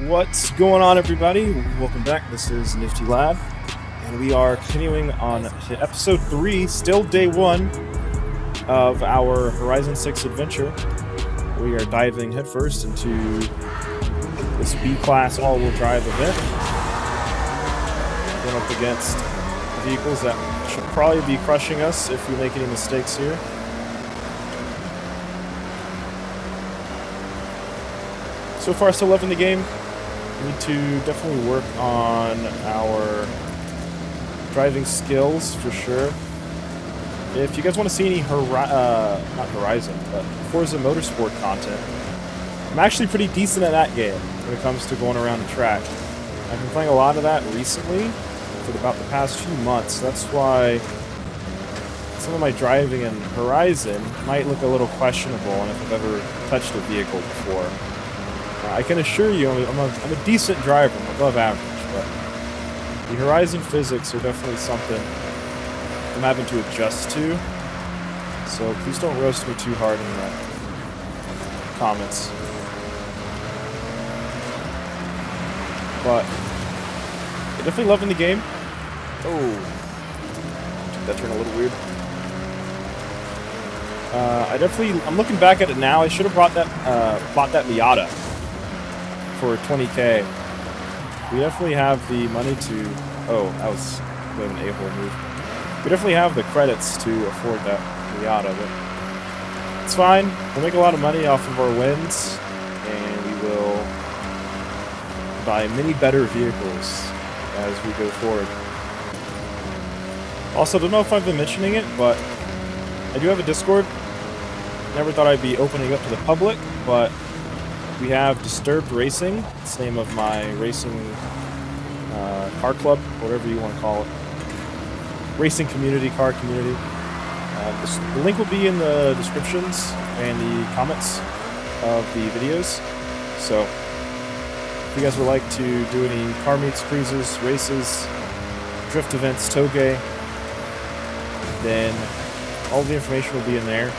What's going on, everybody? Welcome back. This is Nifty Lab, and we are continuing on to episode 3, still day 1 of our Horizon 6 adventure. We are diving headfirst into this B-class all-wheel drive event. Going up against vehicles that should probably be crushing us if we make any mistakes here. So far, still loving the game. We need to definitely work on our driving skills for sure. If you guys want to see any not Horizon, but Forza Motorsport content, I'm actually pretty decent at that game when it comes to going around the track. I've been playing a lot of that recently for about the past few months. That's why some of my driving in Horizon might look a little questionable, and if I've ever touched a vehicle before. I can assure you I'm a decent driver. I'm above average, but the Horizon physics are definitely something I'm having to adjust to. So please don't roast me too hard in the comments. But I'm definitely loving the game. Oh, took that turn a little weird. I'm looking back at it now. I should have bought that Miata for 20K. We definitely have the money to... Oh, that was a bit of an a-hole move. We definitely have the credits to afford that Miata, but it's fine. We'll make a lot of money off of our wins, and we will buy many better vehicles as we go forward. Also, don't know if I've been mentioning it, but I do have a Discord. Never thought I'd be opening up to the public, but we have Disturbed Racing. It's the name of my racing car club, whatever you want to call it. Racing community, car community. The link will be in the descriptions and the comments of the videos. So, if you guys would like to do any car meets, cruises, races, drift events, toge, then all the information will be in there.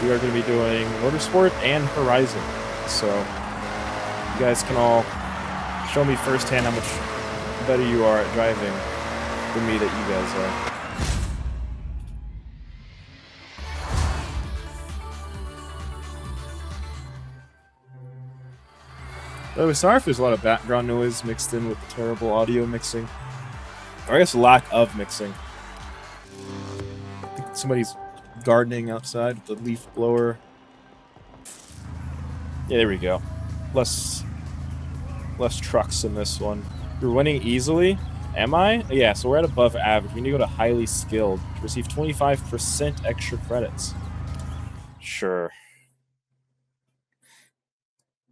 We are going to be doing Motorsport and Horizon. So, you guys can all show me firsthand how much better you are at driving than me that you guys are. By the way, sorry if there's a lot of background noise mixed in with the terrible audio mixing. Or I guess lack of mixing. I think somebody's gardening outside with the leaf blower. Yeah, there we go. Less trucks in this one. You're winning easily. Am I? Yeah, so we're at above average. We need to go to highly skilled to receive 25% extra credits. Sure.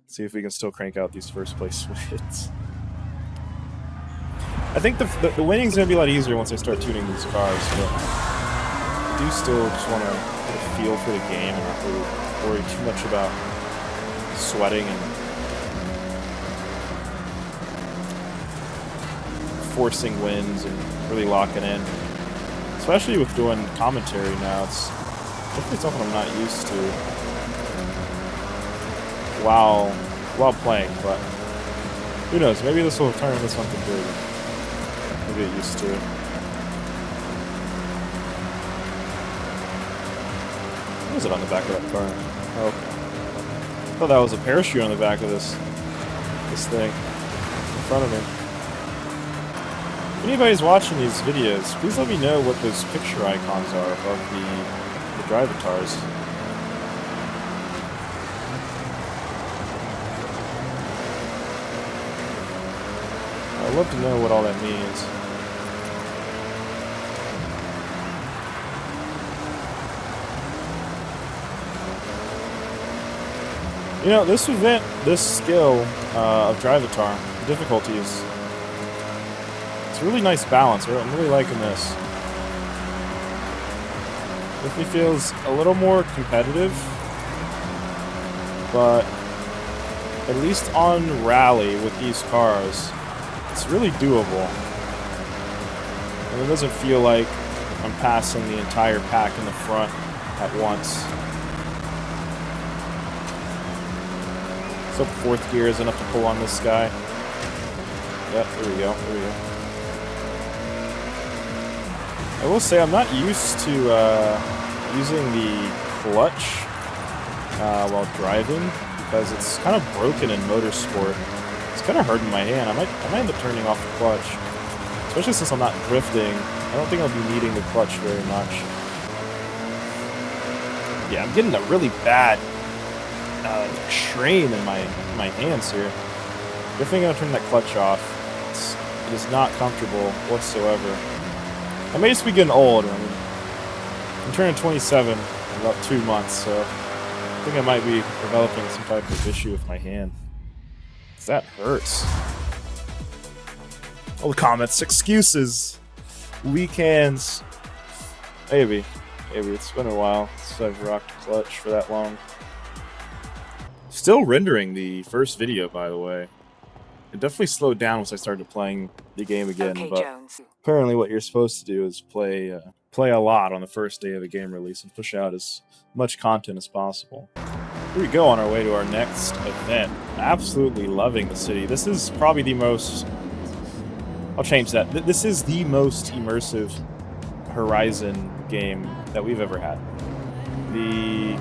See if we can still crank out these first place wins. I think the winning's gonna be a lot easier once I start tuning these cars, but I do still just want to get a feel for the game and not really worry too much about sweating and forcing wins and really locking in. Especially with doing commentary now, it's definitely something I'm not used to while playing, but who knows, maybe this will turn into something good. I'll get used to it. What is it on the back of that car? Oh, okay. I thought that was a parachute on the back of this thing in front of me. If anybody's watching these videos, please let me know what those picture icons are above the drivatars. I'd love to know what all that means. You know, this event, this skill of Drivatar, the difficulty is... It's a really nice balance. I'm really liking this. Definitely feels a little more competitive, but at least on rally with these cars, it's really doable. And it doesn't feel like I'm passing the entire pack in the front at once. So fourth gear is enough to pull on this guy. Yep, there we go. There we go. I will say I'm not used to using the clutch while driving because it's kind of broken in motorsport. It's kind of hurting my hand. I might end up turning off the clutch, especially since I'm not drifting. I don't think I'll be needing the clutch very much. Yeah, I'm getting a really bad strain in my hands here. Definitely gonna turn that clutch off. It is not comfortable whatsoever. I may just be getting old. I mean, I'm turning 27 in about 2 months, so I think I might be developing some type of issue with my hand. That hurts. All the comments, excuses, weekends. Maybe. It's been a while since I've rocked a clutch for that long. Still rendering the first video, by the way. It definitely slowed down once I started playing the game again, Okay, but Jones. apparently what you're supposed to do is play a lot on the first day of the game release and push out as much content as possible. Here we go on our way to our next event. Absolutely loving the city. This is probably the most... I'll change that. This is the most immersive Horizon game that we've ever had. The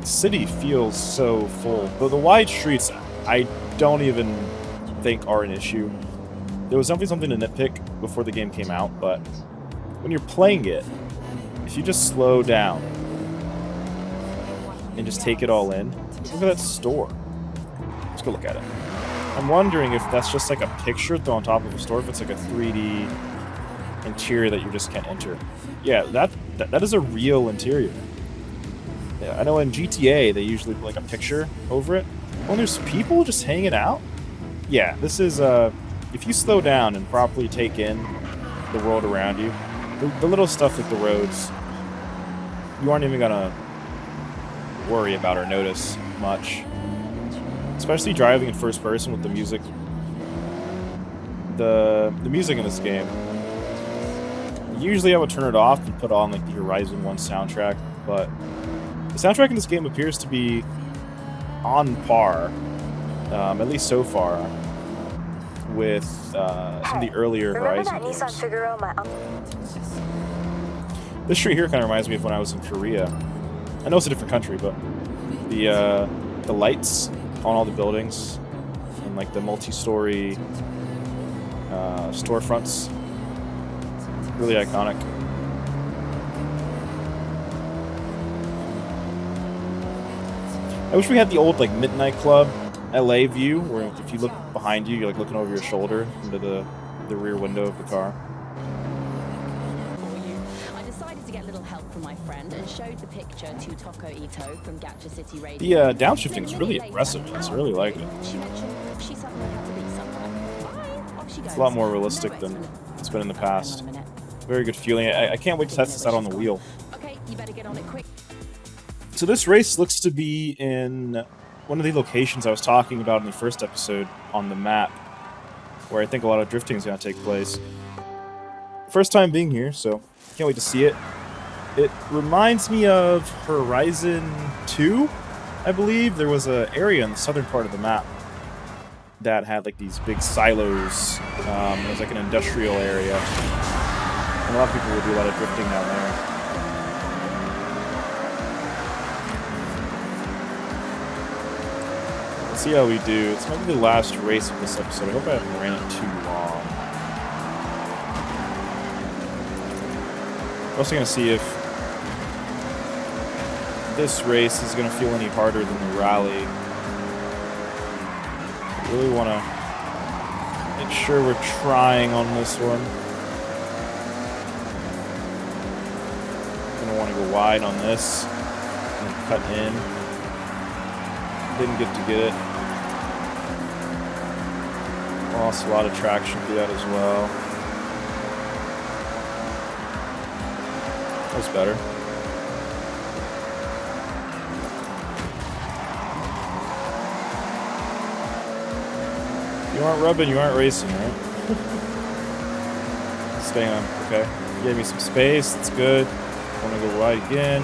city feels so full. But the wide streets, I don't even think are an issue. There was definitely something to nitpick before the game came out, but when you're playing it, if you just slow down and just take it all in, look at that store. Let's go look at it. I'm wondering if that's just like a picture thrown on top of a store, if it's like a 3D interior that you just can't enter. Yeah, that is a real interior. Yeah, I know in GTA they usually put like a picture over it. Well, there's people just hanging out. Yeah, this is if you slow down and properly take in the world around you, the little stuff like the roads, you aren't even gonna worry about or notice much. Especially driving in first person with the music. The music in this game. Usually I would turn it off and put on like the Horizon 1 soundtrack, but the soundtrack in this game appears to be on par, at least so far, with some of the earlier Horizon games. This street here kind of reminds me of when I was in Korea. I know it's a different country, but the lights on all the buildings and like the multi-story storefronts, really iconic. I wish we had the old like Midnight Club LA view, where if you look behind you, you're like looking over your shoulder into the rear window of the car. I decided to get a little help from my friend and showed the picture to Toko Ito from Gacha City Radio. The downshifting is really impressive in this. I really like it. She mentioned she suddenly had to be somewhere. Bye. Off she goes. It's a lot more realistic than it's been in the past. Very good feeling. I can't wait to test this out on the wheel. Okay, you better get on it quick. So this race looks to be in one of the locations I was talking about in the first episode on the map, where I think a lot of drifting is going to take place. First time being here, so can't wait to see it. It reminds me of Horizon 2, I believe. There was an area in the southern part of the map that had like these big silos. It was like an industrial area, and a lot of people would do a lot of drifting down there. See how we do. It's maybe the last race of this episode. I hope I haven't ran it too long. I'm also going to see if this race is going to feel any harder than the rally. I really want to make sure we're trying on this one. Going to want to go wide on this and then cut in. Didn't get to get it. Lost a lot of traction through that as well. That was better. You aren't rubbing, you aren't racing, right? Staying on, okay. Gave me some space, that's good. Want to go wide again.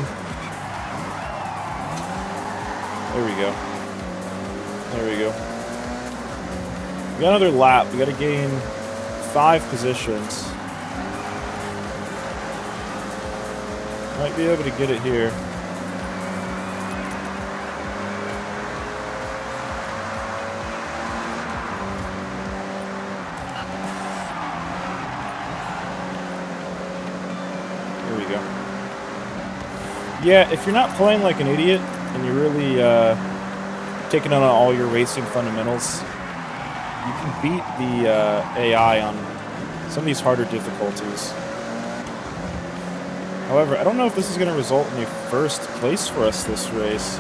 There we go. There we go. We got another lap. We got to gain 5 positions. Might be able to get it here. Here we go. Yeah, if you're not playing like an idiot and you're really taking on all your racing fundamentals, you can beat the AI on some of these harder difficulties. However, I don't know if this is going to result in a first place for us this race.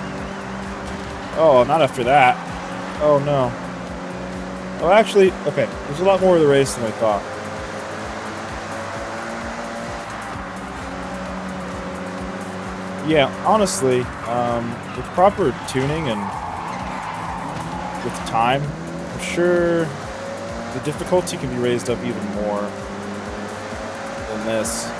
Oh, not after that. Oh, no. Oh, actually, okay. There's a lot more of the race than I thought. Yeah, honestly, with proper tuning and with time, I'm sure the difficulty can be raised up even more than this.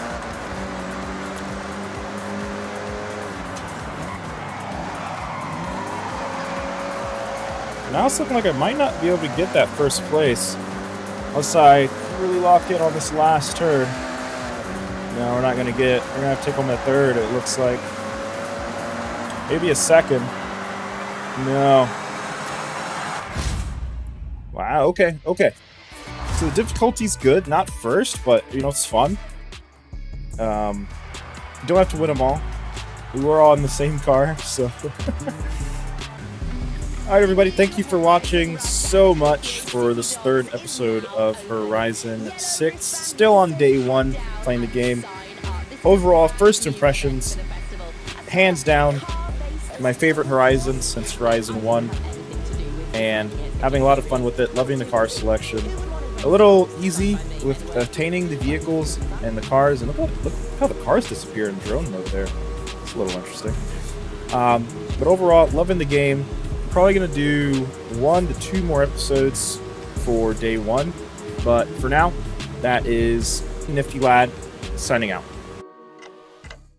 Now it's looking like I might not be able to get that first place unless I really lock in on this last turn. No, we're not going to get it. We're going to have to take home a third, it looks like. Maybe a second. No. Wow, okay, okay. So the difficulty's good, not first, but, you know, it's fun. You don't have to win them all. We were all in the same car, so... Alright, everybody, thank you for watching so much for this 3rd episode of Horizon 6. Still on day 1, playing the game. Overall, first impressions, hands down, my favorite Horizon since Horizon 1. And having a lot of fun with it, loving the car selection. A little easy with attaining the vehicles and the cars. And look how the cars disappear in drone mode there. It's a little interesting. But overall, loving the game. Probably going to do 1 to 2 more episodes for day 1. But for now, that is Nifty Lad signing out.